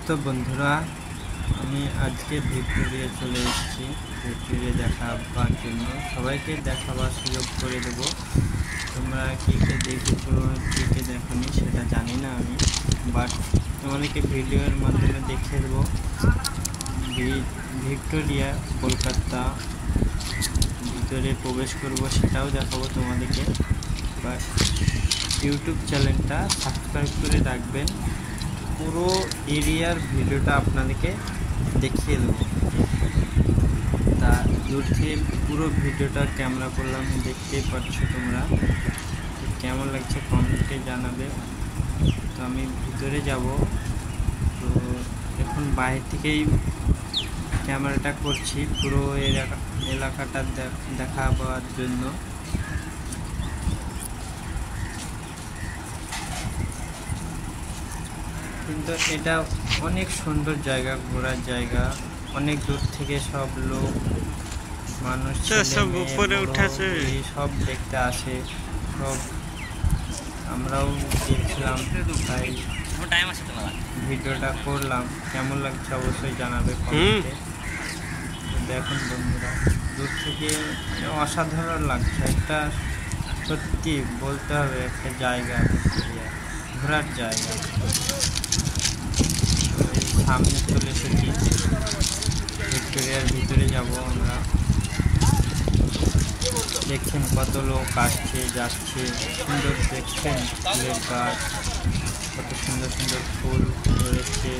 তো বন্ধুরা, আমি আজকে ভিক্টোরিয়া চলে এসেছি। ভিক্টোরিয়া দেখাবার জন্য সবাইকে দেখাবার সুযোগ করে দেব। তোমরা কে কে দেখেছো, কে কে দেখোনি সেটা জানি না আমি, বাট তোমাদেরকে ভিডিওর মাধ্যমে দেখিয়ে দেবো। ভিক্টোরিয়া কলকাতা ভিতরে প্রবেশ করব, সেটাও দেখাবো তোমাদেরকে। বাট ইউটিউব চ্যানেলটা সাবস্ক্রাইব করে রাখবেন। পুরো এরিয়ার ভিডিওটা আপনাদেরকে দেখিয়ে দেবো। তা দূর থেকে পুরো ভিডিওটা ক্যামেরা করলাম, দেখতেই পাচ্ছ তোমরা। কেমন লাগছে কমেন্টে জানাবে। তো আমি ভিতরে যাব, তো এখন বাইরে থেকেই ক্যামেরাটা করছি পুরো এলাকাটা দেখাবার জন্য। কিন্তু এটা অনেক সুন্দর জায়গা, ঘোরার জায়গা। অনেক দূর থেকে সব লোক মানুষ সব উপরে উঠেছে, সব দেখতে আসে। সব আমরাও দেখছিলাম, তাই ভিডিওটা করলাম। কেমন লাগছে অবশ্যই জানাবে কমেন্টে। দেখুন বন্ধুরা, দূর থেকে অসাধারণ লাগছে। একটা সত্যি বলতে হবে, একটা জায়গা, ঘোরার জায়গা। সামনে চলে এসেছি, ভিক্টোরিয়ার ভিতরে যাব আমরা। দেখছেন কত লোক আসছে যাচ্ছে, সুন্দর দেখছেন ফুলের গাছ, কত সুন্দর সুন্দর ফুল ধরেছে।